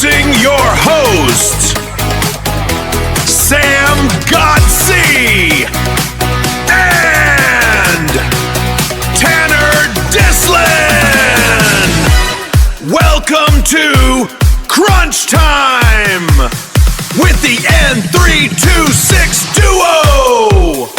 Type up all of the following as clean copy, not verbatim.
Introducing your hosts, Sam Godsey and Tanner Dislin. Welcome to Crunch Time with the N326 Duo.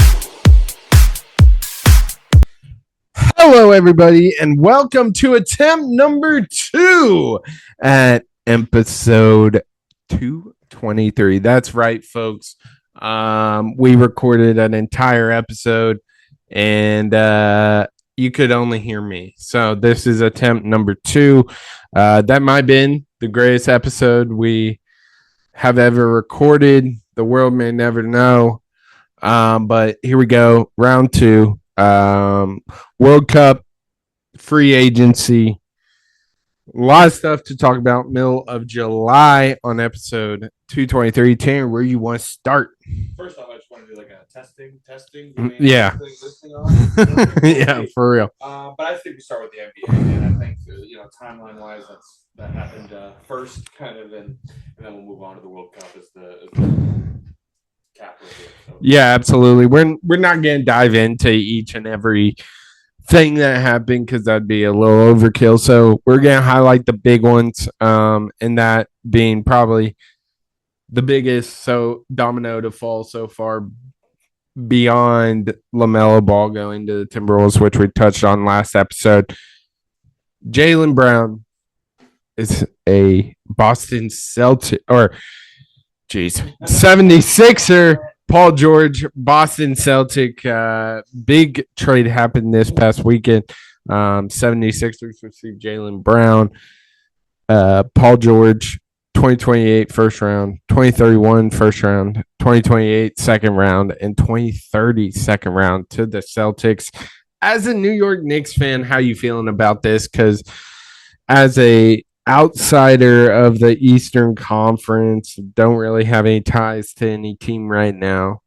Hello, everybody, and welcome to attempt number 2 at episode 223. That's right, folks. We recorded an entire episode, and you could only hear me. So this is attempt number 2. That might have been the greatest episode we have ever recorded. The world may never know. But here we go. Round 2. World Cup, free agency, a lot of stuff to talk about. Middle of July on episode 223. Tanner, where you want to start? First off, I just want to do like a testing. Yeah. Yeah, for real. But I think we start with the NBA, and I think timeline wise, that happened first, kind of, and then we'll move on to the World Cup as the capital here. So. Yeah, absolutely. We're not going to dive into each and every thing that happened because that'd be a little overkill. So we're going to highlight the big ones, and that being probably the biggest domino to fall so far beyond LaMelo Ball going to the Timberwolves, which we touched on last episode. Jaylen Brown is a Boston Celtic, 76er. Paul George, Boston Celtic. Big trade happened this past weekend. 76ers received Jaylen Brown, Paul George, 2028 first round, 2031 first round, 2028 second round, and 2030 second round to the Celtics. As a New York Knicks fan, how you feeling about this? Because as a outsider of the Eastern Conference, don't really have any ties to any team right now.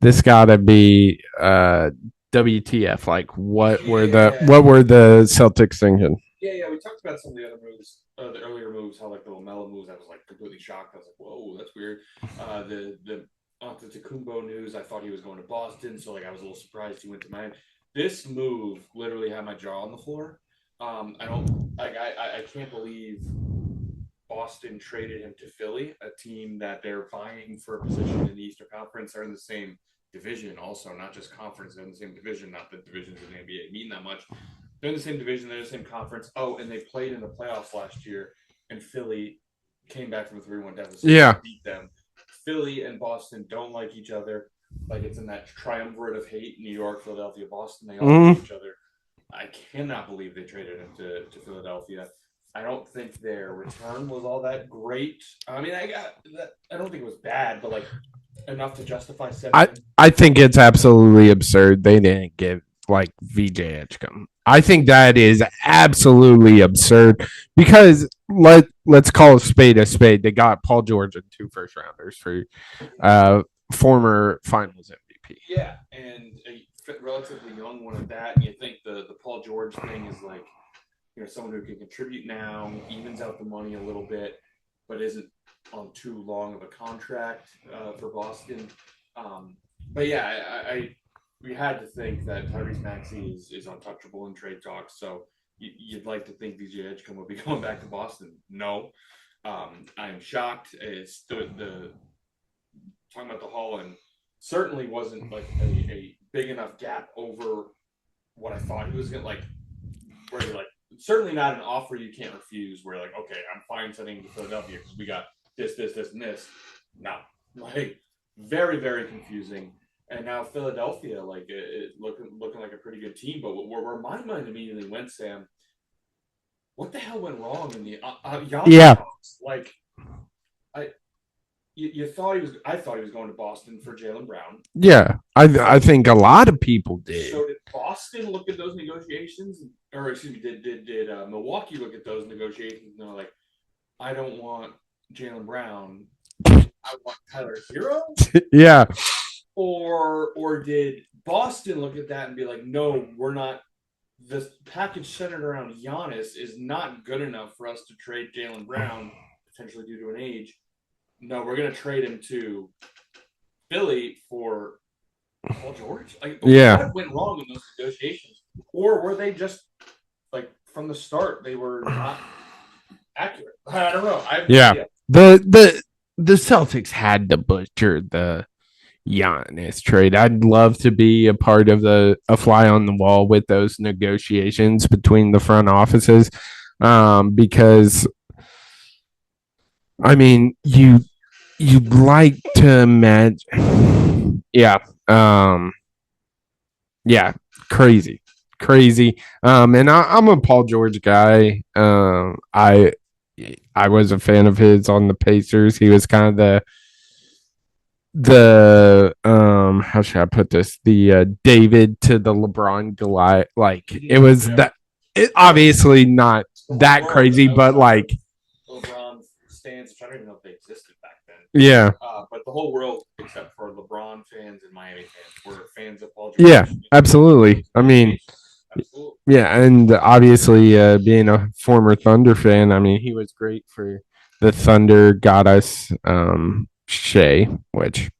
This gotta be WTF. Like, what were the Celtics thinking? Yeah. We talked about some of the other moves, the earlier moves, how like the LaMelo moves. I was like completely shocked. I was like, whoa, that's weird. The Antetokounmpo news, I thought he was going to Boston, so like I was a little surprised he went to Miami. This move literally had my jaw on the floor. I can't believe Boston traded him to Philly, a team that they're vying for a position in the Eastern Conference. They're in the same division, also, not just conference. They're in the same division, not that divisions in the NBA mean that much. They're in the same division, they're in the same conference. Oh, and they played in the playoffs last year, and Philly came back from a 3-1 deficit and beat them. Philly and Boston don't like each other. Like, it's in that triumvirate of hate, New York, Philadelphia, Boston. They all hate each other. I cannot believe they traded him to Philadelphia. I don't think their return was all that great. I mean, I don't think it was bad, but like enough to justify $7. I think it's absolutely absurd. They didn't give like VJ Edgecombe. I think that is absolutely absurd because let's call a spade a spade. They got Paul George and 2 first rounders for former Finals MVP. Yeah, and a relatively young one at that. And you think the Paul George thing is like, someone who can contribute now, evens out the money a little bit, but isn't on too long of a contract for Boston. But yeah, we had to think that Tyrese Maxey is untouchable in trade talks. So you'd like to think VJ Edgecombe would be going back to Boston. No, I'm shocked. It's the talking about the haul, and certainly wasn't like a big enough gap over what I thought he was gonna like. Where you're like, certainly not an offer you can't refuse. Where you're like, okay, I'm fine sending to Philadelphia because we got this, and this. No, like very, very confusing. And now Philadelphia, like it looking like a pretty good team. But where my mind immediately went, Sam, what the hell went wrong in the talks? Like, you thought he was. I thought he was going to Boston for Jaylen Brown. Yeah, I think a lot of people did. So did Boston look at those negotiations, or excuse me, did Milwaukee look at those negotiations? And they're like, I don't want Jaylen Brown. I want Tyler Hero. Yeah. Or did Boston look at that and be like, no, we're not the package centered around Giannis is not good enough for us to trade Jaylen Brown, potentially due to an age. No, we're going to trade him to Philly for Paul George. Like, what went wrong in those negotiations? Or were they just like from the start they were not accurate? I don't know. The Celtics had to butcher the Giannis trade. I'd love to be a part of a fly on the wall with those negotiations between the front offices, because I mean you'd like to imagine, yeah, crazy, crazy. And I'm a Paul George guy. I was a fan of his on the Pacers. He was kind of the how should I put this? The David to the LeBron Goliath. Like it was that. It obviously not that crazy, but like LeBron stands, which I don't even know if they existed back then. Yeah. But the whole world, except for LeBron fans and Miami fans, were fans of Paul George. Yeah, absolutely. I mean, absolutely. Yeah, and obviously, being a former Thunder fan, I mean, he was great for the Thunder. Got us Shea, which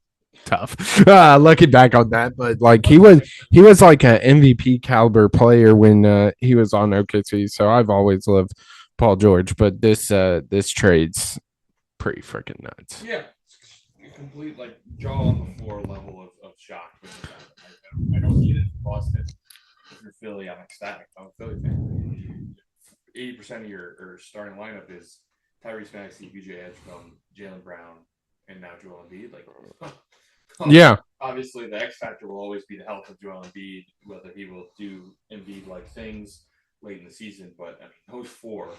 tough. Looking back on that, but like he was like an MVP caliber player when he was on OKC. So I've always loved Paul George, but this trade's pretty freaking nuts. Yeah, it's complete like jaw on the floor level of shock. I don't get it. Boston. If you're Philly, I'm ecstatic. I'm a Philly fan. 80% of your starting lineup is Tyrese Maxey, BJ Edgecombe, Jaylen Brown, and now Joel Embiid. Like, yeah. Obviously, the X factor will always be the health of Joel Embiid, whether he will do Embiid-like things late in the season. But I mean, those four,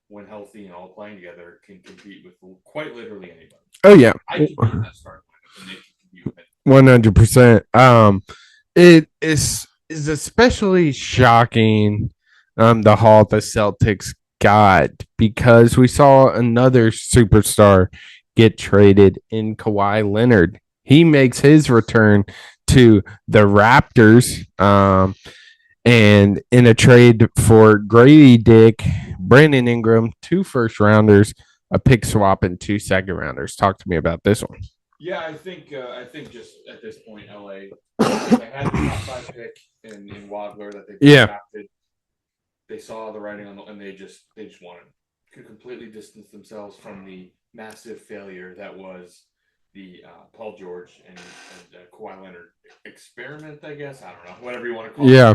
when healthy and all playing together, can compete with quite literally anybody. Oh yeah, I can be in that starting lineup, and they can compete with it. 100%. It is especially shocking. The haul the Celtics got because we saw another superstar get traded in Kawhi Leonard. He makes his return to the Raptors, and in a trade for Grady Dick, Brandon Ingram, 2 first rounders, a pick swap, and 2 second rounders. Talk to me about this one. Yeah, I think just at this point, LA, they had the top 5 pick in Wadler that they drafted. They saw the writing on the, and they just wanted to completely distance themselves from the massive failure that was the Paul George and Kawhi Leonard experiment. I guess I don't know, whatever you want to call it. You know,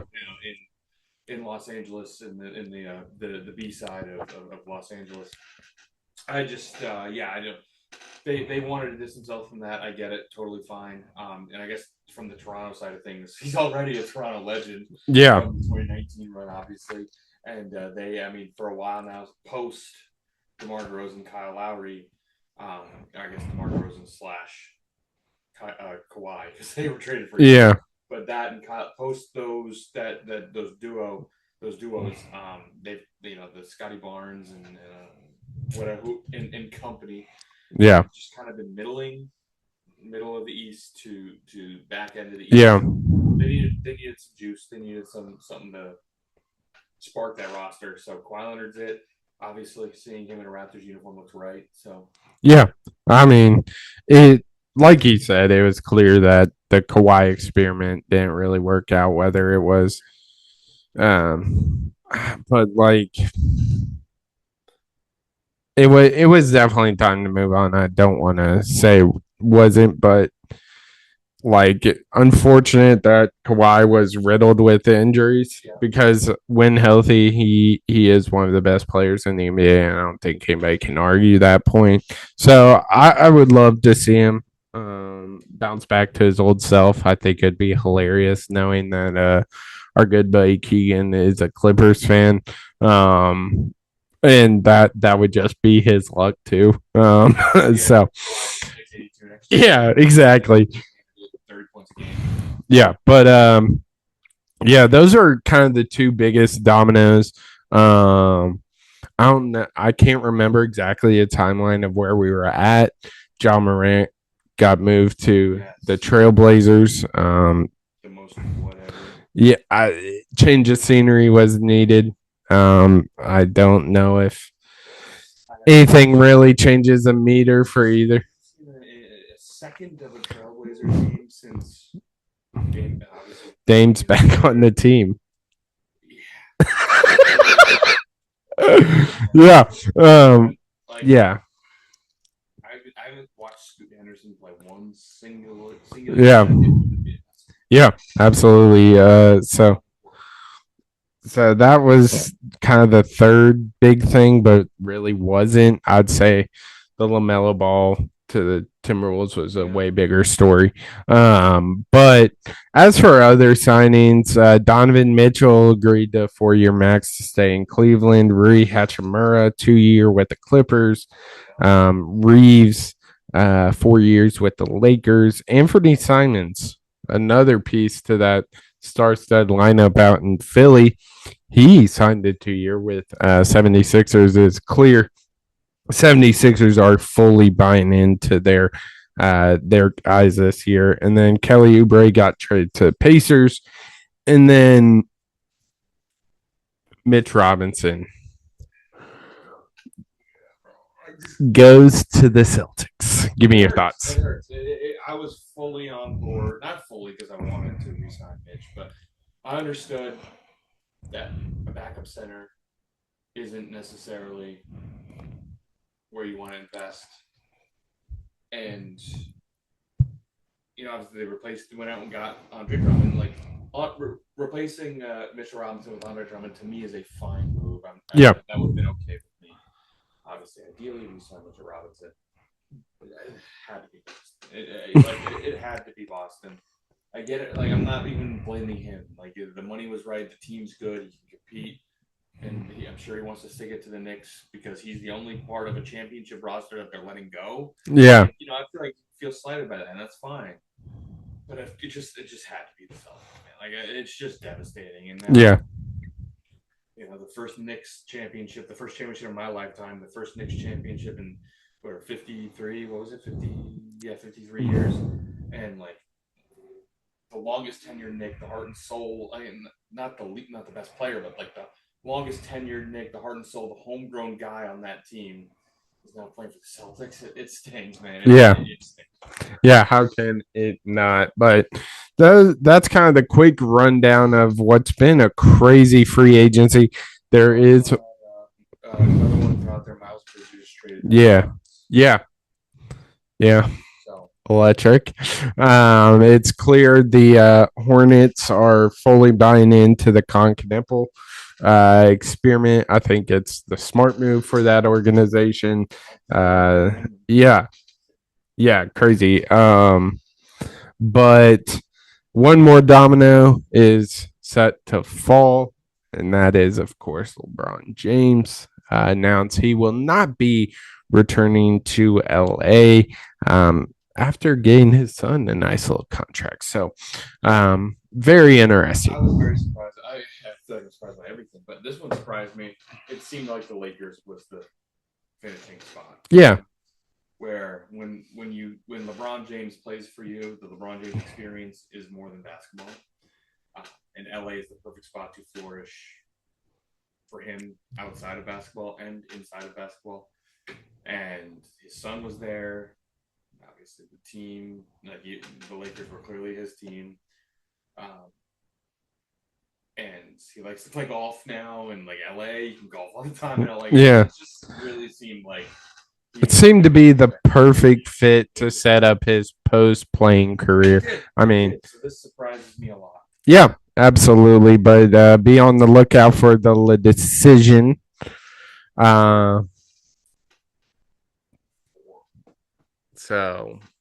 in Los Angeles, in the B side of Los Angeles. I just I don't. They wanted to distance themselves from that. I get it, totally fine. And I guess from the Toronto side of things, he's already a Toronto legend. Yeah. From the 2019 run, obviously. And for a while now, post DeMar DeRozan, Kyle Lowry, I guess DeMar DeRozan / Kawhi, because they were traded for him. Yeah. But that and post those duos, they've the Scotty Barnes and whatever in company. Yeah, just kind of been middle of the East to back end of the East. Yeah, they needed some juice. They needed something to spark that roster. So Kawhi Leonard's it. Obviously, seeing him in a Raptors uniform looks right. So yeah, I mean, it like he said, it was clear that the Kawhi experiment didn't really work out. Whether it was, but like. It was definitely time to move on. I don't want to say wasn't, but like unfortunate that Kawhi was riddled with injuries because when healthy, he is one of the best players in the NBA, and I don't think anybody can argue that point. So I would love to see him bounce back to his old self. I think it'd be hilarious knowing that our good buddy Keegan is a Clippers fan. And that would just be his luck too. So yeah, exactly. 30 points a game. Yeah, but yeah, those are kind of the 2 biggest dominoes. I don't know. I can't remember exactly a timeline of where we were at. John Morant got moved to the Trailblazers. The most whatever. Yeah, change of scenery was needed. I don't know if anything really changes a meter for either. A second of a Trailblazer game since obviously Dame's back on the team. Yeah. Like, Yeah. I haven't watched Scoot Henderson play one singular Yeah. Yeah, absolutely. So that was kind of the third big thing, but really wasn't. I'd say the LaMelo Ball to the Timberwolves was a way bigger story. But as for other signings, Donovan Mitchell agreed to a 4-year max to stay in Cleveland. Rui Hachimura, 2-year with the Clippers. Reeves, 4 years with the Lakers. Anthony Simons, another piece to that star-stud lineup out in Philly. He signed a 2-year with 76ers. It's clear 76ers are fully buying into their guys this year. And then Kelly Oubre got traded to Pacers. And then Mitch Robinson goes to the Celtics. Give me your thoughts. I was fully on board, not fully because I wanted to resign Mitch, but I understood that a backup center isn't necessarily where you want to invest. And, obviously they went out and got Andre Drummond. Like, replacing Mitchell Robinson with Andre Drummond to me is a fine move. Yeah. That would have been okay with me. Obviously, ideally, we signed Mitchell Robinson. It had to be Boston. It had to be Boston. I get it. Like, I'm not even blaming him. Like, the money was right. The team's good. He can compete. And I'm sure he wants to stick it to the Knicks because he's the only part of a championship roster that they're letting go. Yeah. And, I feel like he feels slighted by that, and that's fine. But it just had to be the Celtics, man. Like, it's just devastating. And now, Yeah. The first Knicks championship, the first championship of my lifetime, the first Knicks championship in 53, what was it? 53 years. And like the longest tenured Knick, the heart and soul, not the best player, but like the longest tenured Knick, the heart and soul, the homegrown guy on that team is now playing for the Celtics. It stings, man. It stings. Yeah, how can it not? But that's kind of the quick rundown of what's been a crazy free agency. There is another one out there, Miles Bridges traded. Yeah. So Electric. It's clear the Hornets are fully buying into the Conconnipple experiment. I think it's the smart move for that organization. Yeah, crazy. But one more domino is set to fall, and that is, of course, LeBron James announced he will not be returning to LA after getting his son a nice little contract. So, very interesting. I was very surprised. I feel like I'm surprised by everything, but this one surprised me. It seemed like the Lakers was the finishing spot. Yeah. Where when LeBron James plays for you, the LeBron James experience is more than basketball, and LA is the perfect spot to flourish for him outside of basketball and inside of basketball. And his son was there. Obviously, the team, the Lakers were clearly his team. And he likes to play golf now, and like LA, you can golf all the time. It just really seemed like. It seemed to be the perfect fit to set up his post-playing career. I mean, so this surprises me a lot. Yeah, absolutely. But be on the lookout for the decision. So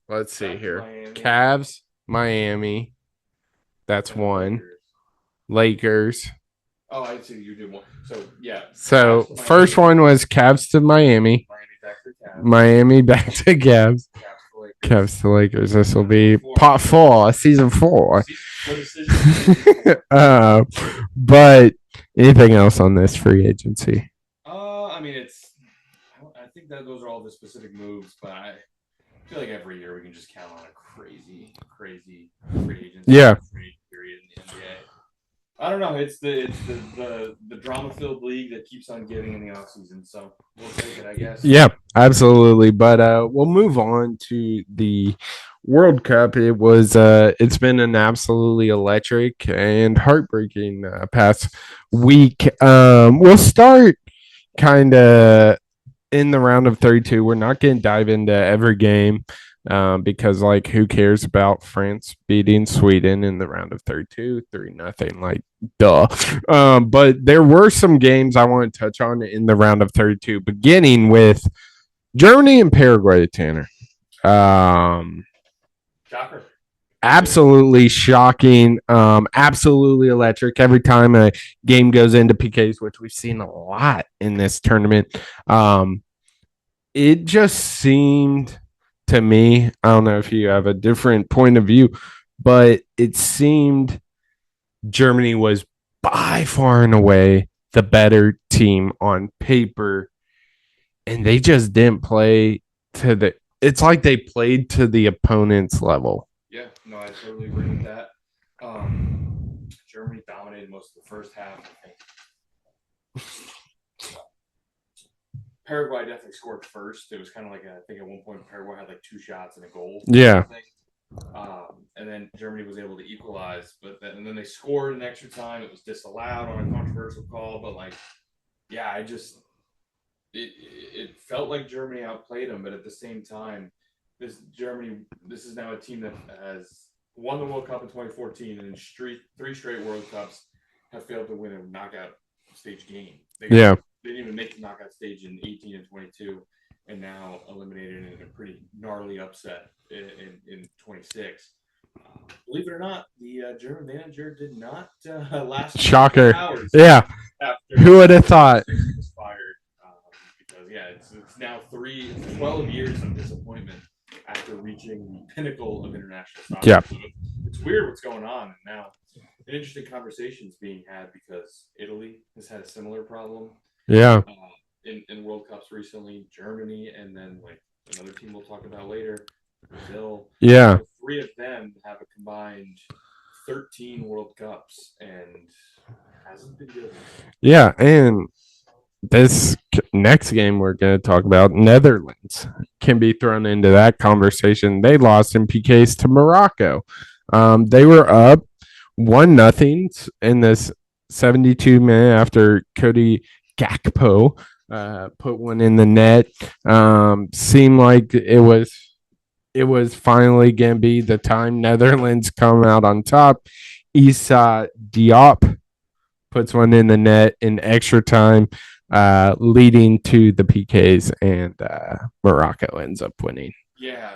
let's see here. Miami. Cavs, Miami. That's one. Lakers. Oh, I see you did one. So yeah. So first one was Cavs to Miami. Miami back to Cavs. Cavs to Lakers. This will be pot 4, season 4. But anything else on this free agency? I mean, I think that those are all the specific moves, but I feel like every year we can just count on a crazy free agency. Yeah. Free period in the NBA. I don't know. It's the drama filled league that keeps on giving in the off season. So we'll take it, I guess. Yeah, absolutely. But we'll move on to the World Cup. It's been an absolutely electric and heartbreaking past week. We'll start kind of in the round of 32. We're not going to dive into every game because, like, who cares about France beating Sweden in the round of 32, 3-0? Like, duh. But there were some games I want to touch on in the round of 32, beginning with Germany and Paraguay, Tanner. Shocker. Absolutely shocking, absolutely electric. Every time a game goes into PKs, which we've seen a lot in this tournament, it just seemed to me, I don't know if you have a different point of view, but it seemed Germany was by far and away the better team on paper, and they just didn't play to the. It's like they played to the opponent's level. Yeah, no, I totally agree with that. Germany dominated most of the first half, I think. Paraguay definitely scored first. It was kind of like I think at one point Paraguay had like 2 shots and a goal. Yeah. And then Germany was able to equalize, and then they scored in extra time. It was disallowed on a controversial call, but like, yeah, it felt like Germany outplayed them, but at the same time, this is now a team that has won the World Cup in 2014, and in 3 straight World Cups have failed to win a knockout stage game. They didn't even make the knockout stage in 18 and 22, and now eliminated in a pretty gnarly upset in 26. Believe it or not, the German manager did not last. Shocker. Hours. Yeah. Who would have thought? Was fired because it's now 12 years of disappointment after reaching the pinnacle of international soccer. Yeah. So it's weird what's going on, and now an interesting conversation is being had because Italy has had a similar problem. Yeah. In World Cups recently, Germany, and then like another team we'll talk about later, Brazil. Yeah. So 3 of them have a combined 13 World Cups, and hasn't been good. Yeah, and this next game we're going to talk about, Netherlands, can be thrown into that conversation. They lost in PKs to Morocco. They were up 1-0 in this 72-minute after Cody Gakpo put one in the net. Seemed like it was finally going to be the time Netherlands come out on top. Issa Diop puts one in the net in extra time, leading to the PKs, and Morocco ends up winning. Yeah,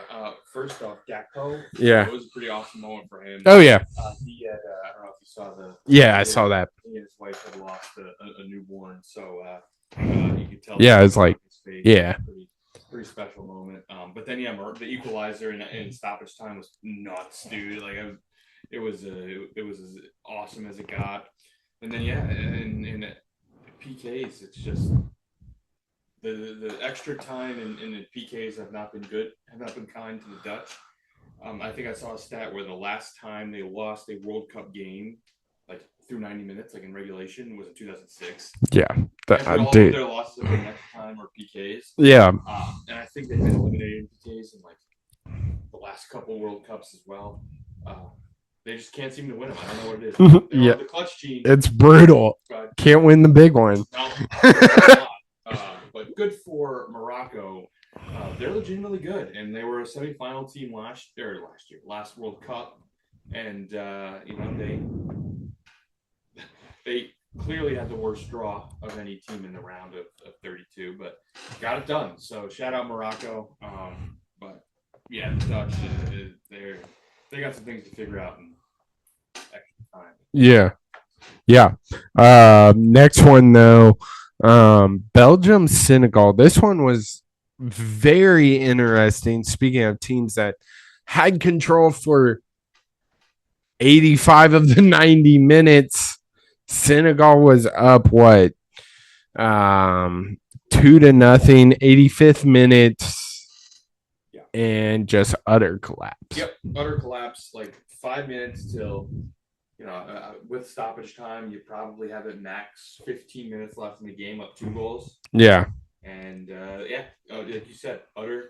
first off, Gakpo. Yeah. It was a pretty awesome moment for him. Oh, yeah. He had, I don't know if you saw the. Yeah, I saw that. He and his wife had lost a newborn, so you could tell. Yeah, it's like, yeah. Pretty special moment. But then, yeah, the equalizer in stoppage time was nuts, dude. Like, it was as awesome as it got. And then, yeah, in PKs, it's just the extra time in the PKs have not been good, have not been kind to the Dutch. I think I saw a stat where the last time they lost a World Cup game, like through 90 minutes, like in regulation, was in 2006. Yeah, all of their losses have been extra time or PKs. Yeah, and I think they've been eliminated in PKs in like the last couple World Cups as well. They just can't seem to win them. I don't know what it is. Yeah, the clutch gene. It's brutal. Can't win the big one. No, but good for Morocco. They're legitimately good, and they were a semifinal team last World Cup, and they clearly had the worst draw of any team in the round of 32, but got it done. So shout out Morocco. But yeah, the Dutch, they got some things to figure out in extra time. Yeah. Next one though, Belgium, Senegal. This one was very interesting. Speaking of teams that had control for 85 of the 90 minutes, Senegal was up 2-0, 85th minute, and just utter collapse. Yep, utter collapse. Like 5 minutes till with stoppage time, you probably have it max 15 minutes left in the game, up 2 goals. Yeah. And like you said, utter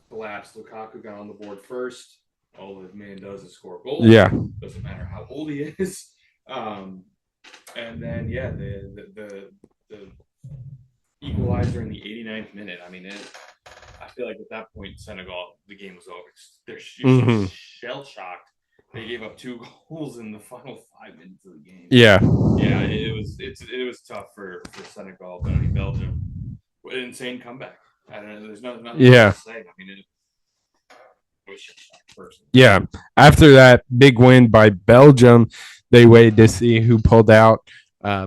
collapse. Lukaku got on the board first. All the man does is score goals. Yeah. Doesn't matter how old he is. And then the equalizer in the 89th minute. I mean, I feel like at that point, Senegal, the game was over. They're shell shocked. They gave up 2 goals in the final 5 minutes of the game. Yeah. Yeah, it was tough for Senegal, but I mean Belgium, what an insane comeback. I don't know. There's nothing to say. I mean, it was shell shocked person. Yeah. After that big win by Belgium, they waited to see who pulled out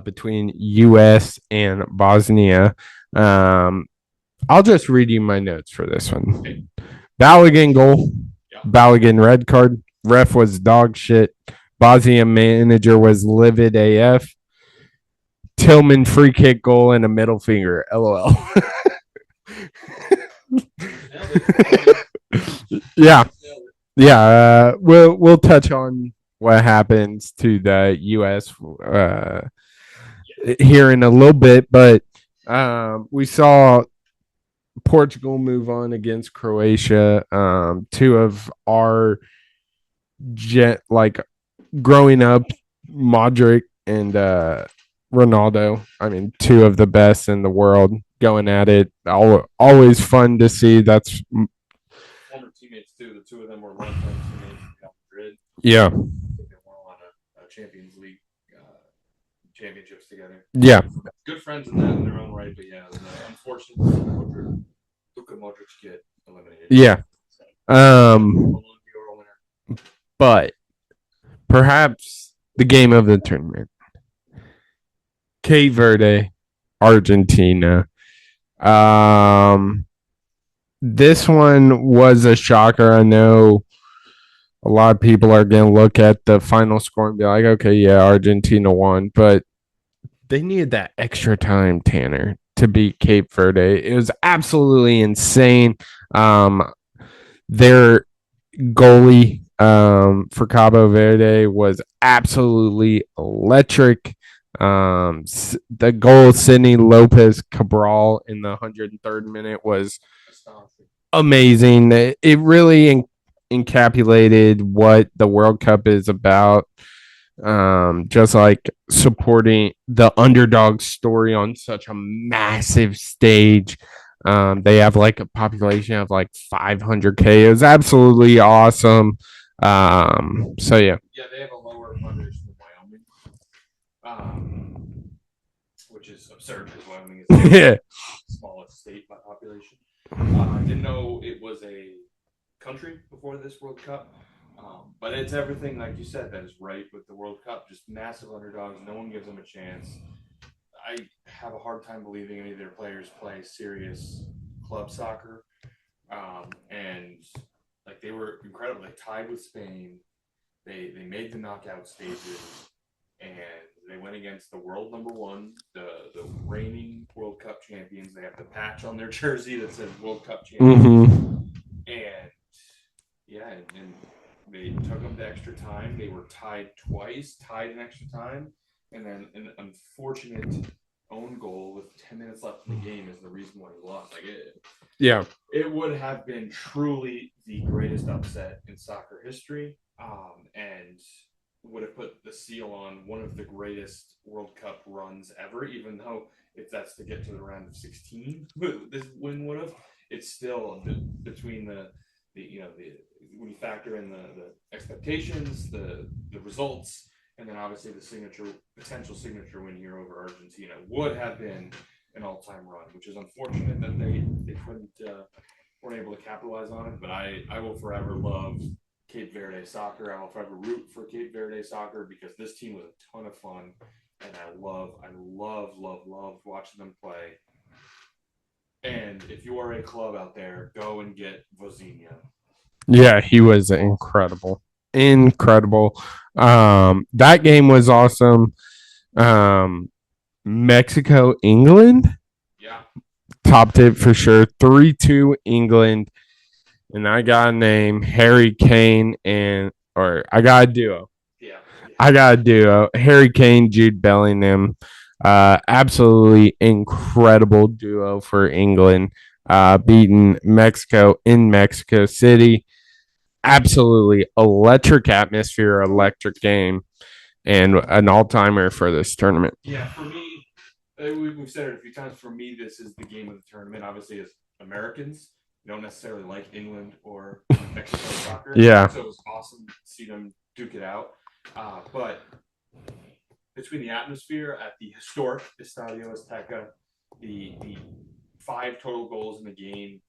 between U.S. and Bosnia. I'll just read you my notes for this one. Okay. Balogun goal. Yeah. Balogun red card. Ref was dog shit. Bosnia manager was livid AF. Tillman free kick goal and a middle finger. LOL. Yeah. Yeah. We'll touch on what happens to the U.S. Here in a little bit, but we saw Portugal move on against Croatia. 2 of our growing up, Modric and Ronaldo. I mean, 2 of the best in the world going at it. Always fun to see. That's former teammates too. The 2 of them were longtime teammates in Madrid. Yeah. I think they won a lot of Champions League championships together. Yeah. Good friends in that in their own right, but yeah, unfortunately, Luka Modric get eliminated. Yeah. But perhaps the game of the tournament. Cape Verde, Argentina. This one was a shocker. I know a lot of people are going to look at the final score and be like, okay, yeah, Argentina won. But they needed that extra time, Tanner, to beat Cape Verde. It was absolutely insane. Their goalie for Cabo Verde was absolutely electric. The goal of Sidney Lopez Cabral in the 103rd minute was amazing. It really encapsulated what the World Cup is about. Just like supporting the underdog story on such a massive stage. They have like a population of like 500K. It was absolutely awesome. So yeah. Yeah, they have a lower population than Wyoming, which is absurd because Wyoming is the smallest state by population. I didn't know it was a country before this World Cup. But it's everything, like you said, that is right with the World Cup. Just massive underdogs. No one gives them a chance. I have a hard time believing any of their players play serious club soccer. And like they were incredible. They tied with Spain. They made the knockout stages, and they went against the world number 1, the reigning World Cup champions. They have the patch on their jersey that says World Cup champions. Mm-hmm. And they took them to extra time. They were tied twice, tied in extra time, and then an unfortunate own goal with 10 minutes left in the game is the reason why he lost. It would have been truly the greatest upset in soccer history, and would have put the seal on one of the greatest World Cup runs ever. Even though if that's to get to the round of 16, this win would have. It's still between the when you factor in the expectations, the results, and then obviously the potential signature win here over Argentina would have been an all-time run, which is unfortunate that they weren't able to capitalize on it. But I will forever love Cape Verde soccer. I will forever root for Cape Verde soccer because this team was a ton of fun, and I love watching them play. And if you are a club out there, go and get Vozinha. Yeah, he was incredible. That game was awesome. Mexico, England. Yeah. Topped it for sure. 3-2 England. And I got a name, Harry Kane, I got a duo. Yeah. I got to do Harry Kane, Jude Bellingham. Absolutely incredible duo for England, beating Mexico in Mexico City. Absolutely electric atmosphere, electric game, and an all-timer for this tournament. Yeah, for me, we've said it a few times. For me, this is the game of the tournament. Obviously, as Americans, we don't necessarily like England or Mexico soccer. Yeah. So it was awesome to see them duke it out. But between the atmosphere at the historic Estadio Azteca, the 5 total goals in the game,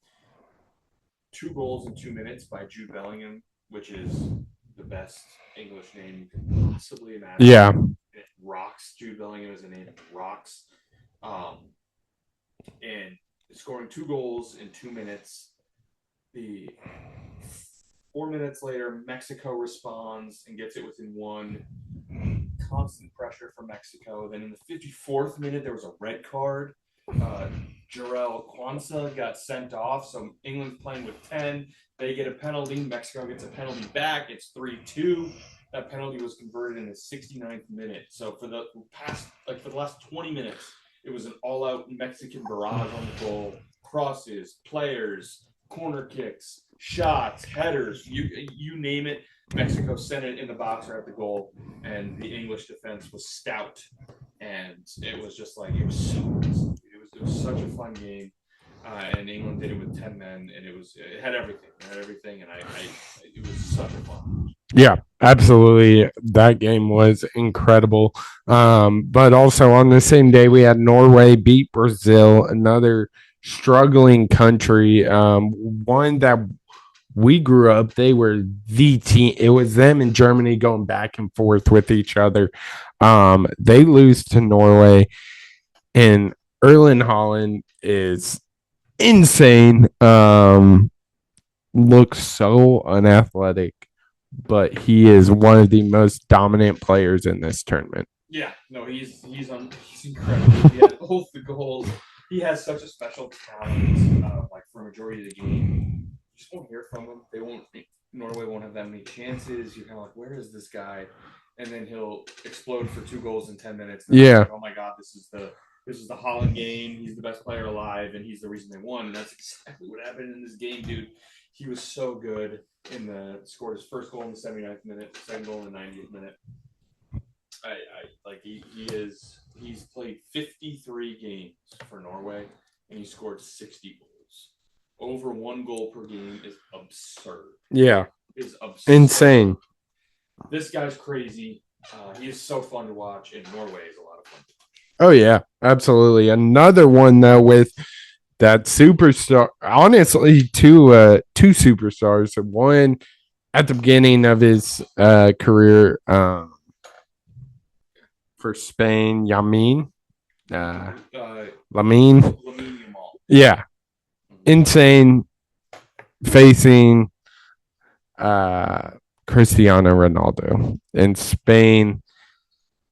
2 goals in 2 minutes by Jude Bellingham, which is the best English name you can possibly imagine. Yeah. It rocks. Jude Bellingham is a name that rocks. And scoring 2 goals in 2 minutes. The 4 minutes later, Mexico responds and gets it within 1. Constant pressure from Mexico. Then in the 54th minute, there was a red card. Jarrell Kwanzaa got sent off, so England's playing with 10. They get a penalty. Mexico gets a penalty back. It's 3-2. That penalty was converted in the 69th minute. So for the last 20 minutes, it was an all-out Mexican barrage on the goal. Crosses, players, corner kicks, shots, headers, you name it. Mexico sent it in the box or at the goal, and the English defense was stout. And it was just like it was such a fun game. And England did it with 10 men, and it had everything. And it was such a fun. Yeah, absolutely. That game was incredible. But also on the same day, we had Norway beat Brazil, another struggling country. One that we grew up, they were the team. It was them and Germany going back and forth with each other. They lose to Norway, and Erling Haaland is insane. Looks so unathletic, but he is one of the most dominant players in this tournament. Yeah, no, he's incredible. He had both the goals. He has such a special talent. Like for a majority of the game, you just won't hear from him. Norway won't have that many chances. You're kind of like, where is this guy? And then he'll explode for 2 goals in 10 minutes. Yeah. Like, oh my God, this is the Holland game. He's the best player alive, and he's the reason they won. And that's exactly what happened in this game, dude. He was so good scored his first goal in the 79th minute, second goal in the 90th minute. He's played 53 games for Norway, and he scored 60 goals. Over 1 goal per game is absurd. Yeah. Is absurd. Insane. This guy's crazy. He is so fun to watch, and Norway is a lot of fun to watch. Oh, yeah, absolutely. Another one, though, with that superstar, honestly, two superstars. One at the beginning of his career for Spain, Lamine Yamal. Yeah. Insane facing Cristiano Ronaldo. And Spain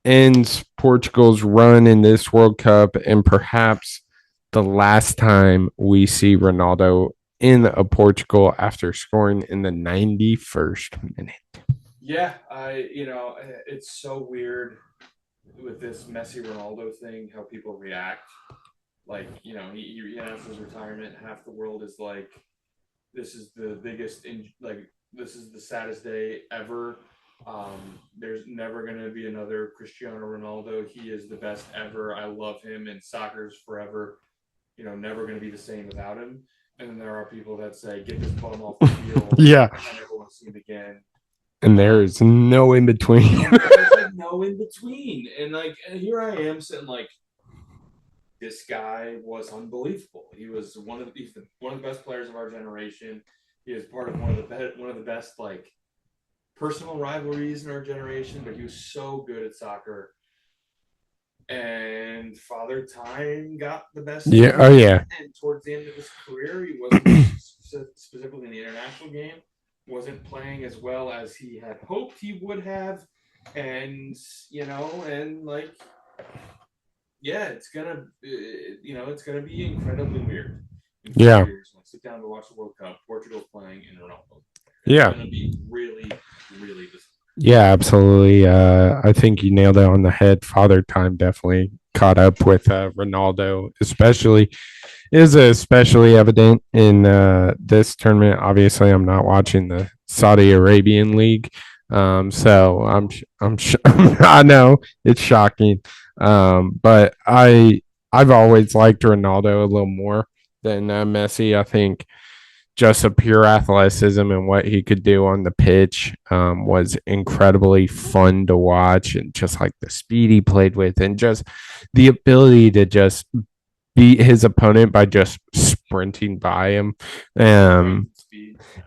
ends Portugal's run in this World Cup, and perhaps the last time we see Ronaldo in a Portugal after scoring in the 91st minute. Yeah, it's so weird with this Messi Ronaldo thing, how people react. Like, he announced his retirement. Half the world is like, this is the biggest, this is the saddest day ever. There's never going to be another Cristiano Ronaldo. He is the best ever. I love him, and soccer's forever, never going to be the same without him. And then there are people that say, get this bum off the field. Yeah. I never want to see him again. And there is no in between. There's no in between. And here I am sitting this guy was unbelievable. He's one of the best players of our generation. He is part of one of the best personal rivalries in our generation, but he was so good at soccer. And Father Time got the best. Yeah. Oh, yeah. And towards the end of his career, he wasn't specifically in the international game, wasn't playing as well as he had hoped he would have. And it's gonna be incredibly weird. In 4 years, when I sit down to watch the World Cup, Portugal's playing in Ronaldo. It's gonna be really, really disappointing. Yeah, absolutely. I think you nailed it on the head. Father time definitely caught up with Ronaldo, especially is especially evident in this tournament. Obviously, I'm not watching the Saudi Arabian League, so I know it's shocking, but I've always liked Ronaldo a little more than Messi. I think just a pure athleticism and what he could do on the pitch was incredibly fun to watch, and just like the speed he played with, and just the ability to just beat his opponent by just sprinting by him. Um,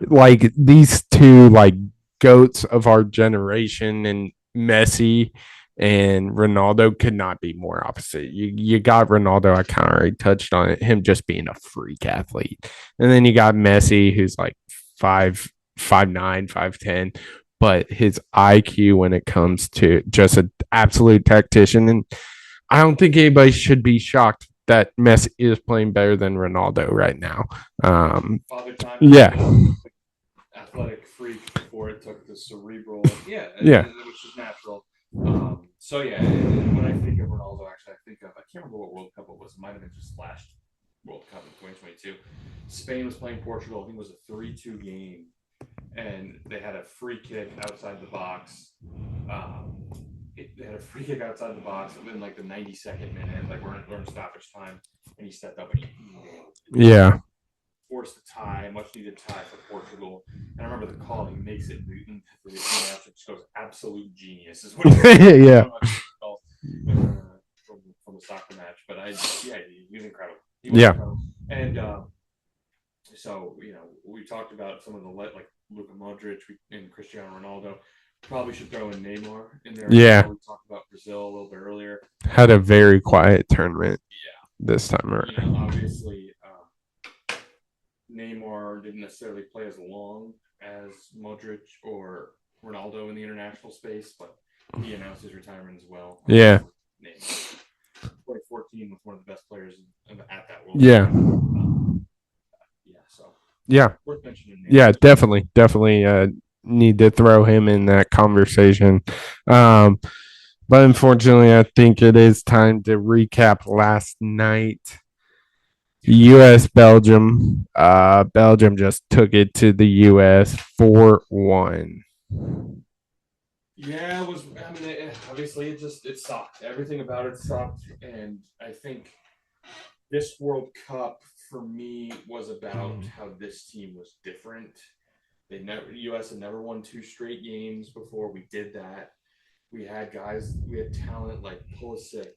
like these two like goats of our generation, and Messi and Ronaldo could not be more opposite. You got Ronaldo, I kind of already touched on it, him just being a freak athlete. And then you got Messi, who's like 5'9", 5'10", but his IQ when it comes to just an absolute tactician. And I don't think anybody should be shocked that Messi is playing better than Ronaldo right now. Father time, Yeah, athletic freak before it took the cerebral, yeah, yeah, which is natural. So yeah, when I think of Ronaldo, actually, I think of I can't remember what World Cup it was. It might have been just last World Cup in 2022. Spain was playing Portugal. I think it was a 3-2 game, and they had a free kick outside the box. They had a free kick outside the box in like the 92nd minute, like we're in stoppage time, and he stepped up and he yeah, forced a tie, much needed tie for Portugal. And I remember the call he makes it Newton for the match. It goes absolute genius is what yeah, from the soccer match. But yeah, he was incredible. yeah, And so we talked about some of the like Luka Modric and Cristiano Ronaldo. Probably should throw in Neymar in there. yeah. We talked about Brazil a little bit earlier. Had a very quiet tournament Yeah, this time around. obviously Neymar didn't necessarily play as long as Modric or Ronaldo in the international space, but he announced his retirement as well. Yeah, Neymar. 2014 was one of the best players at that World yeah, Cup. Yeah, so yeah, worth mentioning. Neymar. yeah. Definitely. Need to throw him in that conversation. But unfortunately, I think it is time to recap last night. U.S. Belgium. Belgium just took it to the U.S. 4-1. Yeah, it was. I mean, obviously, it sucked. Everything about it sucked, and I think this World Cup for me was about how this team was different. U.S. had never won 2 straight games before we did that. We had talent like Pulisic,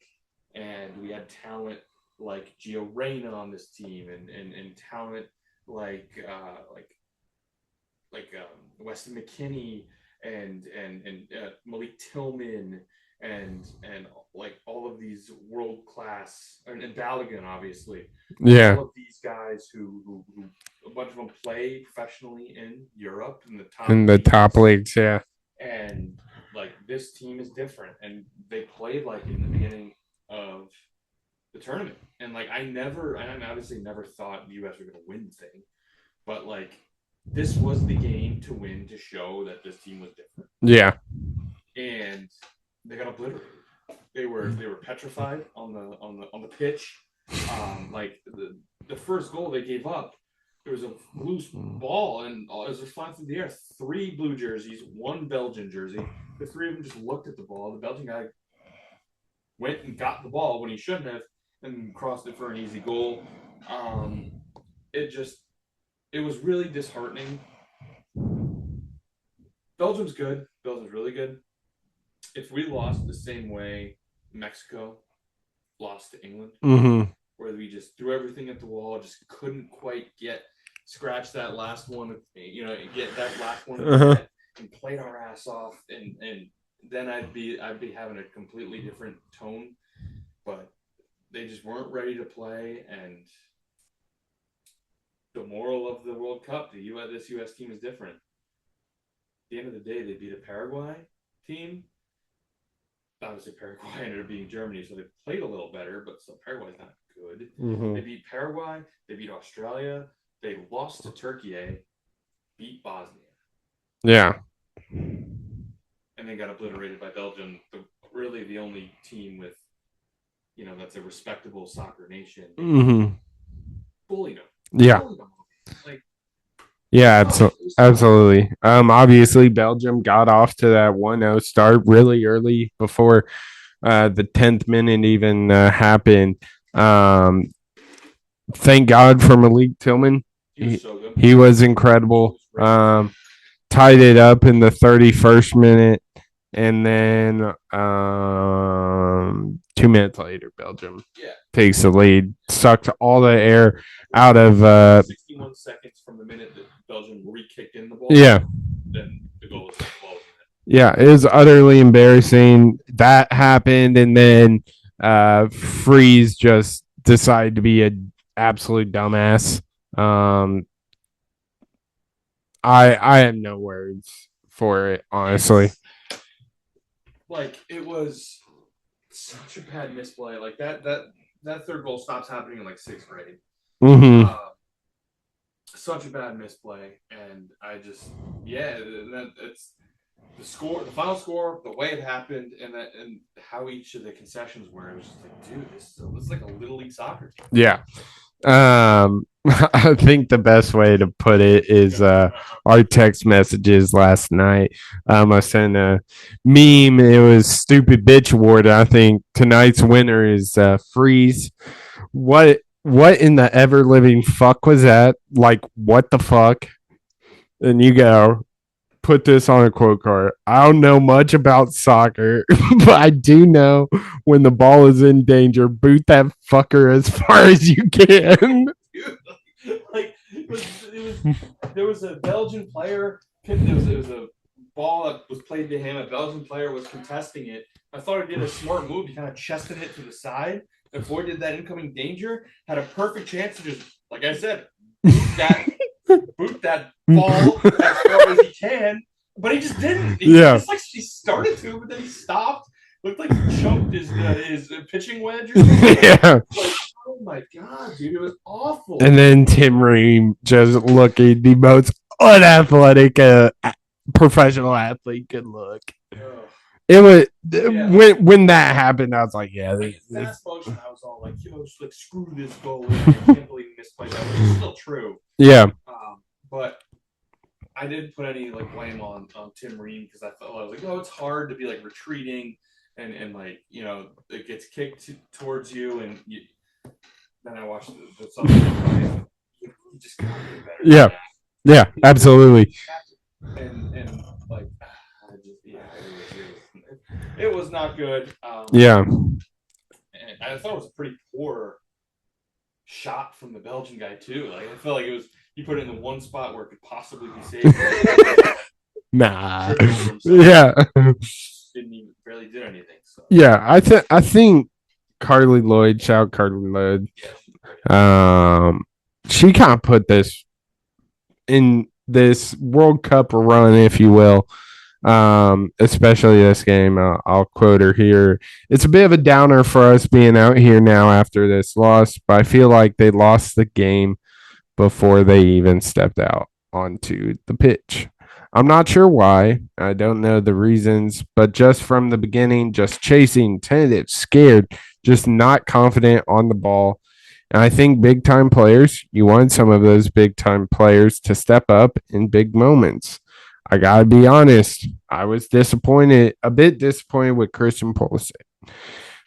and we had talent like Gio Reyna on this team, and talent like Weston McKinney and Malik Tillman and like all of these world class and Balogun obviously Yeah, all of these guys who a bunch of them play professionally in Europe in the top in the top leagues. leagues. Yeah, And like this team is different, and they played like in the beginning of the tournament, and like I obviously never thought the U.S. were going to win the thing, but like this was the game to win to show that this team was different, yeah, and they got obliterated. They were petrified on the pitch. Like the first goal they gave up, there was a loose ball, and as they're flying through the air, 3 blue jerseys, 1 Belgian jersey. The 3 of them just looked at the ball. The Belgian guy went and got the ball when he shouldn't have, and crossed it for an easy goal. It was really disheartening. Belgium's good. Belgium's really good. If we lost the same way Mexico lost to England, mm-hmm. where we just threw everything at the wall, just couldn't quite scratch that last one, get that last one and played our ass off, and then I'd be having a completely different tone. But they just weren't ready to play, and the moral of the World Cup, this U.S. team is different. At the end of the day, they beat a Paraguay team. Obviously, Paraguay ended up beating Germany, so they played a little better, but still, Paraguay's not good. Mm-hmm. They beat Paraguay, they beat Australia, they lost to Turkey, beat Bosnia. Yeah. and then got obliterated by Belgium. Really, the only team with that's a respectable soccer nation. Mm-hmm. Bullied them. Yeah. Bullied them. Like, Yeah, absolutely. Obviously Belgium got off to that 1-0 start really early before the 10th minute even happened. Thank God for Malik Tillman. He was incredible. Tied it up in the 31st minute, and then 2 minutes later, Belgium takes the lead, sucked all the air out of 61 seconds from the minute that Belgium re-kicked in the ball. Yeah. Then the goal was the ball. Yeah, it was utterly embarrassing. That happened, and then Freeze just decided to be an absolute dumbass. I have no words for it, honestly. Like, it was such a bad misplay. Like that third goal stops happening in like 6th grade. Mm-hmm. Such a bad misplay, and I just it's the score, the final score, the way it happened, and how each of the concessions were. It was just like, dude, this is like a little league soccer team. Yeah. I think the best way to put it is our text messages last night. I sent a meme. It was stupid bitch award. I think tonight's winner is Freeze. What in the ever living fuck was that? Like, what the fuck? And you go, put this on a quote card. I don't know much about soccer, but I do know when the ball is in danger, boot that fucker as far as you can. Like, there was a Belgian player. It was a ball that was played to him. A Belgian player was contesting it. I thought he did a smart move. He kind of chested it to the side, avoided that incoming danger, had a perfect chance to just, like I said, boot that ball as far as he can, but he just didn't. He started to, but then he stopped. Looked like he choked his pitching wedge or something. Yeah. Like, oh my god, dude, it was awful. And then Tim Ream just looking the most unathletic professional athlete could look. It was when that happened, I was like, yeah. Fast motion, I was all like, like screw this goal. I can't believe he misplayed that. Which is still true. Yeah. But I didn't put any like blame on Tim Ream because I was like, it's hard to be like retreating and like it gets kicked towards you and then I watched the something. You just gotta do better. Yeah, absolutely. And like, it was not good. And I thought it was a pretty poor shot from the Belgian guy too. Like, I felt like it was, he put it in the one spot where it could possibly be saved. Nah. Yeah. Barely did anything. So. Yeah, I think Carly Lloyd, shout Carly Lloyd. She kind of put this in this World Cup run, if you will. Especially this game. I'll quote her here. It's a bit of a downer for us being out here now after this loss, but I feel like they lost the game before they even stepped out onto the pitch. I'm not sure why. I don't know the reasons, but just from the beginning, just chasing, tentative, scared, just not confident on the ball. And I think big time players, you want some of those big time players to step up in big moments. I got to be honest. I was a bit disappointed with Christian Pulisic.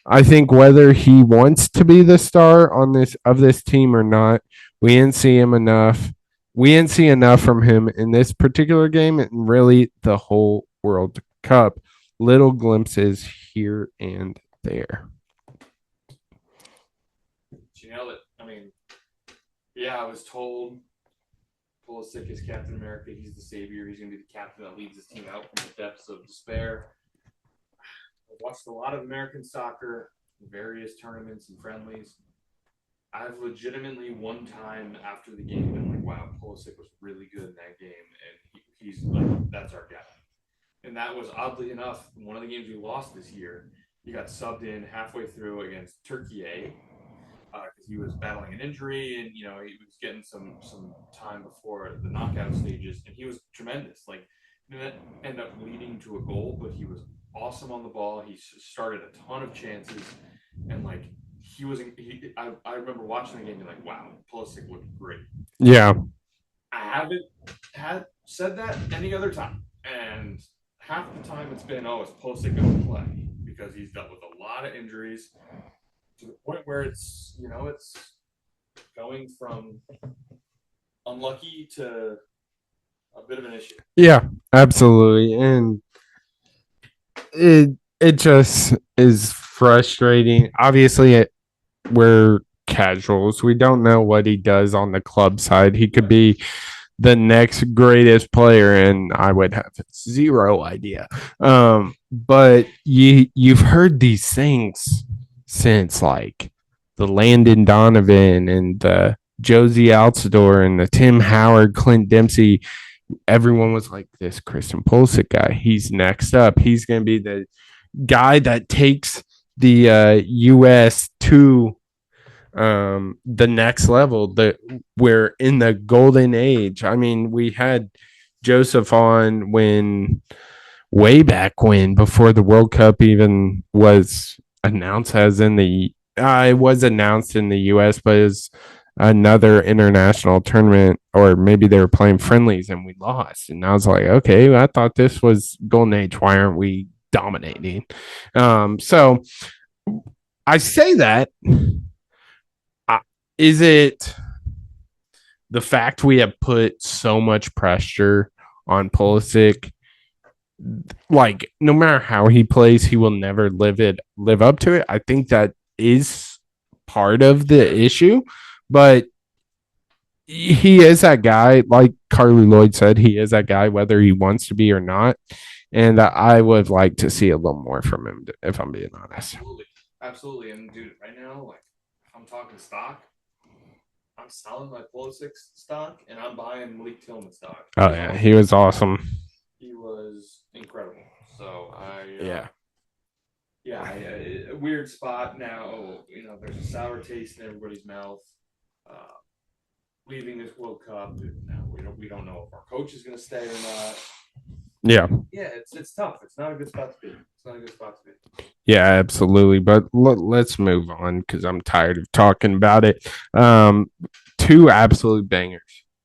I think whether he wants to be the star on this team or not, we didn't see him enough. We didn't see enough from him in this particular game and really the whole World Cup. Little glimpses here and there. You nailed it. I mean, yeah, I was told Pulisic is Captain America. He's the savior. He's going to be the captain that leads his team out from the depths of despair. I've watched a lot of American soccer, various tournaments and friendlies. I've legitimately one time after the game been like, wow, Pulisic was really good in that game, and he's like, that's our guy. And that was, oddly enough, one of the games we lost this year. He got subbed in halfway through against Turkey because he was battling an injury, and he was getting some time before the knockout stages, and he was tremendous. Like, didn't end up leading to a goal, but he was awesome on the ball. He started a ton of chances, and like he was. I remember watching the game and like, wow, Pulisic looked great. Yeah. I haven't had said that any other time, and half the time it's been, oh, is Pulisic going to play because he's dealt with a lot of injuries to the point where it's going from unlucky to a bit of an issue. Yeah, absolutely. And it just is frustrating. Obviously, we're casuals. We don't know what he does on the club side. He could be the next greatest player, and I would have zero idea. But you've heard these things since like the Landon Donovan and the Josie Altidore and the Tim Howard, Clint Dempsey. Everyone was like, this Christian Pulisic guy, he's next up. He's going to be the guy that takes the U.S. to the next level. We're in the golden age. I mean, we had Joseph on when way back when, before the World Cup even was announced, as in the it was announced in the US, but it's another international tournament, or maybe they were playing friendlies and we lost. And I was like, okay, I thought this was golden age. Why aren't we dominating? So I say that. Is it the fact we have put so much pressure on Pulisic? Like, no matter how he plays, he will never live up to it. I think that is part of the issue, but he is that guy. Like Carly Lloyd said, he is that guy, whether he wants to be or not. And I would like to see a little more from him, if I'm being honest. Absolutely. And dude, right now, like, if I'm talking stock, I'm selling my Pulisic stock and I'm buying Malik Tillman stock. Oh yeah, he was awesome. He was incredible. So a weird spot now. You know, there's a sour taste in everybody's mouth. Leaving this World Cup, now we don't know if our coach is going to stay or not. Yeah, it's tough. It's not a good spot to be. Yeah, absolutely. But let's move on because I'm tired of talking about it. Two absolute bangers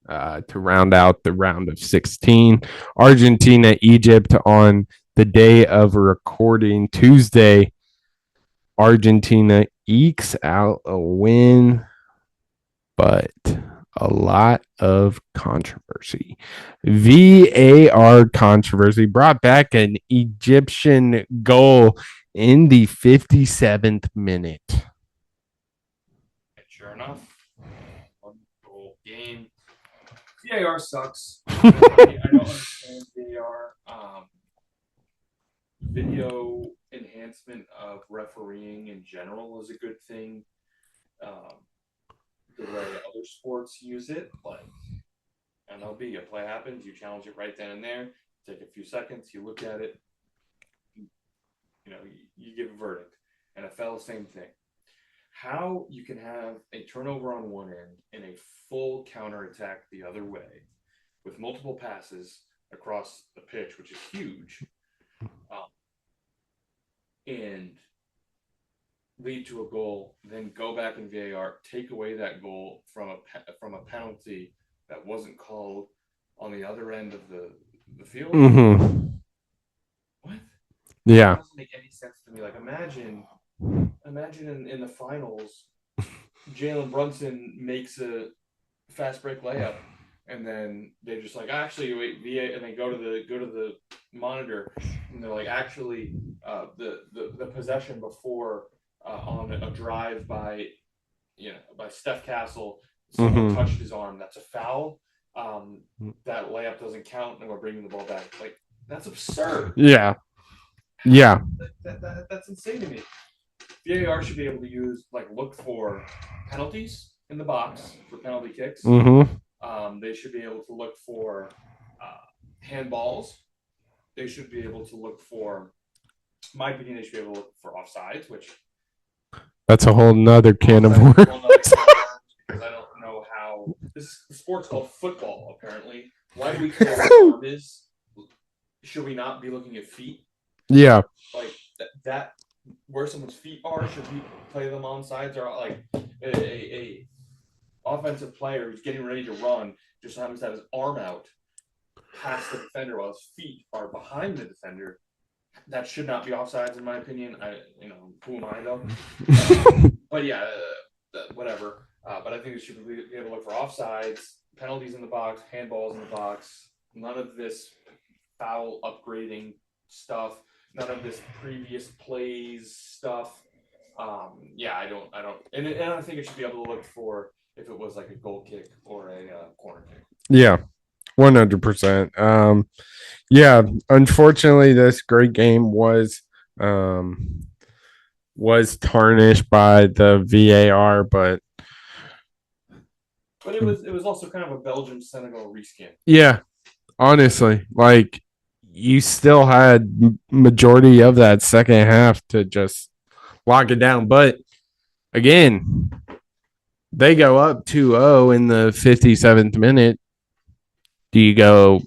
to round out the round of 16. Argentina, Egypt on the day of recording Tuesday. Argentina ekes out a win, but a lot of controversy. VAR controversy brought back an Egyptian goal in the 57th minute. Sure enough, one goal game. VAR sucks. I don't understand VAR. Video enhancement of refereeing in general is a good thing. The way other sports use it, like MLB, a play happens, you challenge it right then and there, take a few seconds, you look at it, you give a verdict. NFL, same thing. How you can have a turnover on one end and a full counterattack the other way with multiple passes across the pitch, which is huge, and lead to a goal, then go back in VAR, take away that goal from a penalty that wasn't called on the other end of the field. Mm-hmm. What? Yeah. It doesn't make any sense to me. Like, imagine in the finals, Jalen Brunson makes a fast break layup, and then they're just like, actually, wait, VA, and they go to the monitor, and they're like, actually, the possession before. On a drive by Steph Castle, someone touched his arm. That's a foul. That layup doesn't count, and we're bringing the ball back. Like, that's absurd. Yeah. That's insane to me. VAR should be able to look for penalties in the box for penalty kicks. Mm-hmm. They should be able to look for handballs. They should be able to look for, in my opinion, they should be able to look for offsides, which. That's a whole nother can of worms. Because I don't know how this sport's called football. Apparently, why do we care what the arm is? should we not be looking at feet? Yeah. Like that where someone's feet are, should we play them on sides, or like a offensive player who's getting ready to run just happens to have his arm out past the defender while his feet are behind the defender. That should not be offsides, in my opinion. Who am I though? But yeah, whatever. But I think we should be able to look for offsides, penalties in the box, handballs in the box. None of this foul upgrading stuff. None of this previous plays stuff. I don't, and I think it should be able to look for if it was like a goal kick or a corner kick. Yeah, 100%. Yeah, unfortunately, this great game was tarnished by the VAR, but it was also kind of a Belgium Senegal reskin. Yeah, honestly, like you still had majority of that second half to just lock it down, but again, they go up 2-0 in the 57th minute. Do you go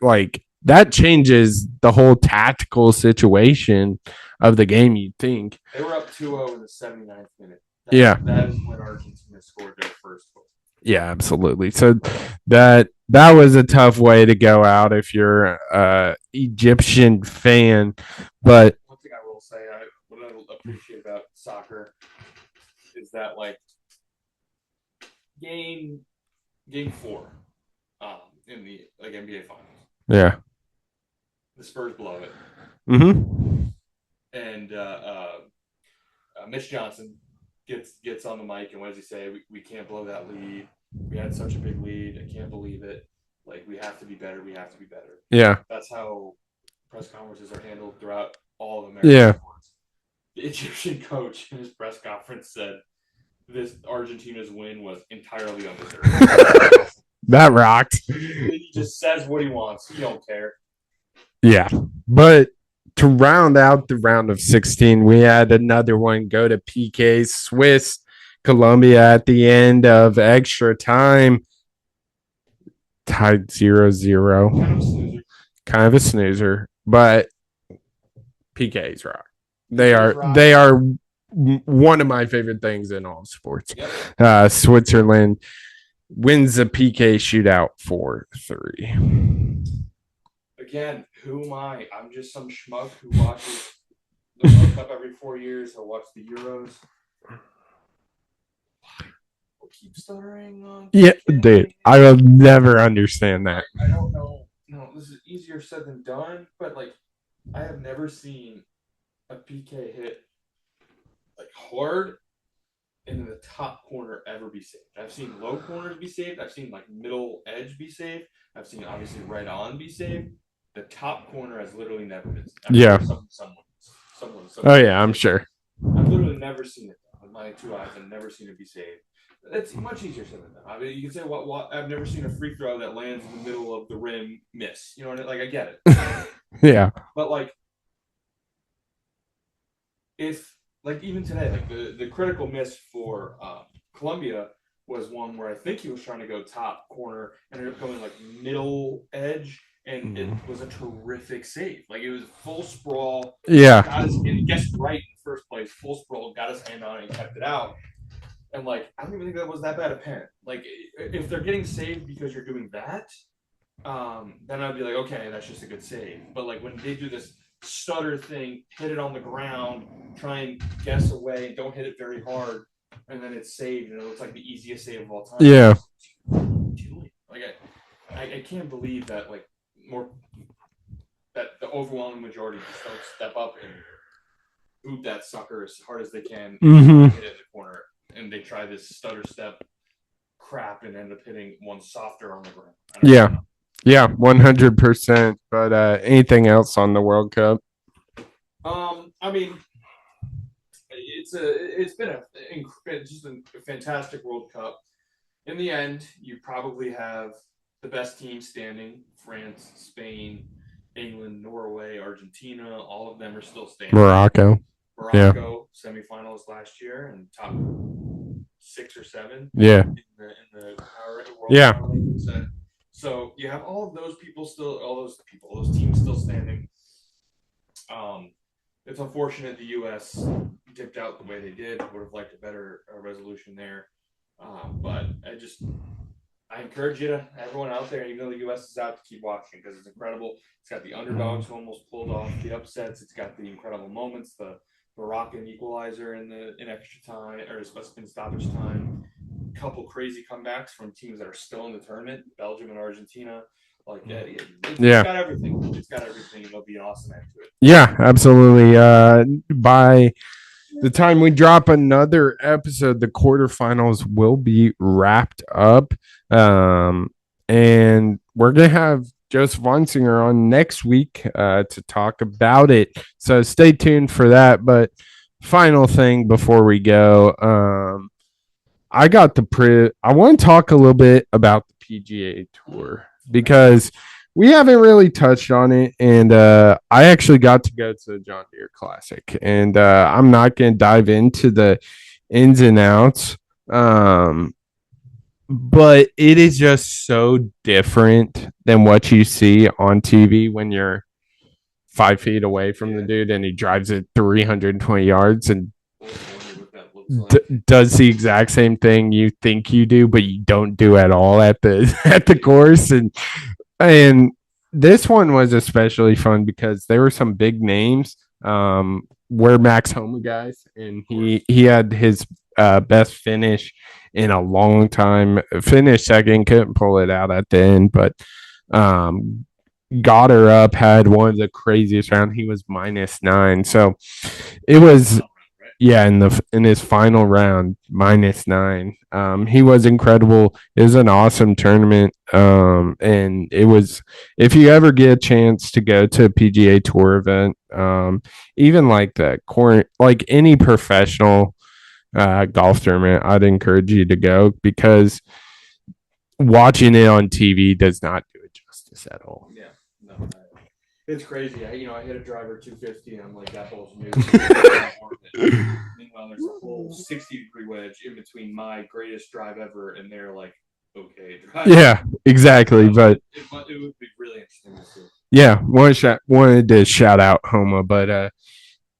like that changes the whole tactical situation of the game, you'd think. They were up 2-0 in the 79th minute. That is when Argentina scored their first goal. Yeah, absolutely. So that was a tough way to go out if you're an Egyptian fan. But one thing I will say, what I appreciate about soccer is that like game 4 in the like NBA finals. Yeah. The Spurs blow it. Mm-hmm. And Mitch Johnson gets on the mic, and what does he say? We can't blow that lead. We had such a big lead. I can't believe it. Like, we have to be better. We have to be better. Yeah. That's how press conferences are handled throughout all of American sports. The Egyptian coach in his press conference said this Argentina's win was entirely undeserved. That rocked. He just says what he wants. He don't care. Yeah. But to round out the round of 16, we had another one go to PK. Swiss, Colombia at the end of extra time. Tied 0-0. Kind of a snoozer. But PK's rock. They are one of my favorite things in all sports. Yep. Switzerland wins the PK shootout 4-3. Again, who am I? I'm just some schmuck who watches the World Cup every 4 years. I'll watch the Euros. I'll keep stuttering on. Yeah, dude, I will never understand that. I don't know. No, this is easier said than done, but like, I have never seen a PK hit like hard and in the top corner ever be saved. I've seen low corners be saved. I've seen like middle edge be saved. I've seen obviously right on be saved. The top corner has literally never been saved. Someone. Oh yeah, I'm sure. I've literally never seen it with my 2 eyes. I've never seen it be saved. It's much easier said than done. I mean, you can say what I've never seen a free throw that lands in the middle of the rim miss. You know what I mean? Like, I get it. Yeah. But like, if like even today, like the critical miss for Colombia was one where I think he was trying to go top corner and ended up going like middle edge, and it was a terrific save. Like, it was full sprawl. Yeah. He guessed right in the first place. Full sprawl, got his hand on it and kept it out. And like, I don't even think that was that bad a pen. Like, if they're getting saved because you're doing that, then I'd be like, okay, that's just a good save. But like, when they do this stutter thing, hit it on the ground, try and guess away, don't hit it very hard, and then it's saved, and it looks like the easiest save of all time. Yeah. Like, I can't believe that that the overwhelming majority just don't step up and boot that sucker as hard as they can, and hit it in the corner, and they try this stutter step crap and end up hitting one softer on the ground. Yeah. Yeah, 100%. But anything else on the World Cup? I mean, it's been just a fantastic World Cup. In the end, you probably have the best team standing: France, Spain, England, Norway, Argentina. All of them are still standing. Morocco, semifinals last year and top 6 or 7. Yeah. In the World Yeah. Cup. So you have all those teams still standing. It's unfortunate the U.S. dipped out the way they did. Would have liked a better resolution there. But I encourage everyone out there, even though the U.S. is out, to keep watching because it's incredible. It's got the underdogs who almost pulled off the upsets. It's got the incredible moments, the Moroccan equalizer in extra time or in stoppage time. Couple crazy comebacks from teams that are still in the tournament, Belgium and Argentina. It's got everything. It's got everything. It'll be an awesome end to it. Yeah, absolutely. By the time we drop another episode, the quarterfinals will be wrapped up. And we're going to have Joseph Weinsinger on next week to talk about it. So stay tuned for that. But final thing before we go, I want to talk a little bit about the PGA Tour because we haven't really touched on it, and I actually got to go to the John Deere Classic, and I'm not going to dive into the ins and outs, but it is just so different than what you see on TV when you're 5 feet away from the dude and he drives it 320 yards and does the exact same thing you think you do, but you don't do at all at the course, and this one was especially fun because there were some big names. We're Max Homa guys, and he had his best finish in a long time. Finished second, couldn't pull it out at the end, but got her up. Had one of the craziest rounds. He was -9, so it was. Yeah, in his final round, -9. He was incredible. It was an awesome tournament. And it was, if you ever get a chance to go to a PGA Tour event, even like like any professional golf tournament, I'd encourage you to go because watching it on TV does not do it justice at all. Yeah, no, it's crazy. I hit a driver 250, and I'm like, that ball's new. Meanwhile, there's a whole 60-degree wedge in between my greatest drive ever and their okay drive. Yeah, exactly. But it would be really interesting to see. Yeah, wanted to shout out Homa, but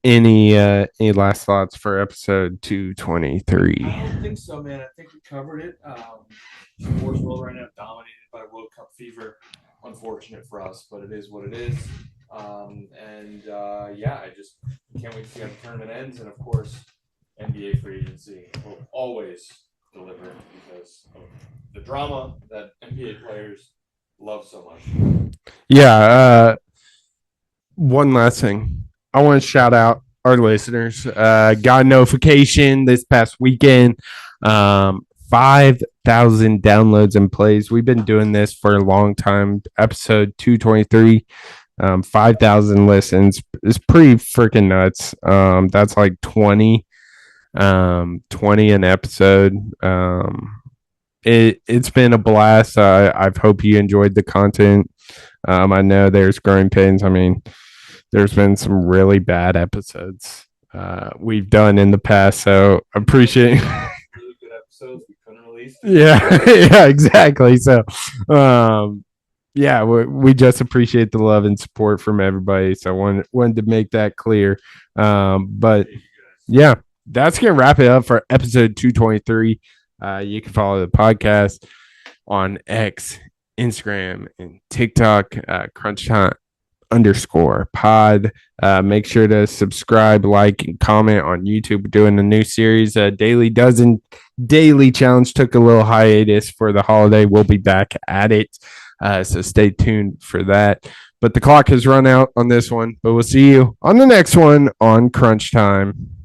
any last thoughts for episode 223? I don't think so, man. I think we covered it. Sports world right now dominated by World Cup fever. Unfortunate for us, but it is what it is. I just can't wait to see how the tournament ends. And of course, NBA free agency will always deliver because of the drama that NBA players love so much. Yeah. One last thing. I want to shout out our listeners. Got a notification this past weekend. 5,000 downloads and plays. We've been doing this for a long time. Episode 223. 5,000 listens. It's pretty freaking nuts. That's like 20 an episode. It's been a blast. I hope you enjoyed the content. I know there's growing pains. I mean, there's been some really bad episodes we've done in the past, so appreciate really good episodes we couldn't release. Yeah, exactly. So we just appreciate the love and support from everybody. So I wanted to make that clear. But yeah, that's going to wrap it up for episode 223. You can follow the podcast on X, Instagram, and TikTok, crunchtime_pod. Make sure to subscribe, like, and comment on YouTube. We're doing a new series, Daily Challenge. Took a little hiatus for the holiday. We'll be back at it. So stay tuned for that. But the clock has run out on this one. But we'll see you on the next one on Crunch Time.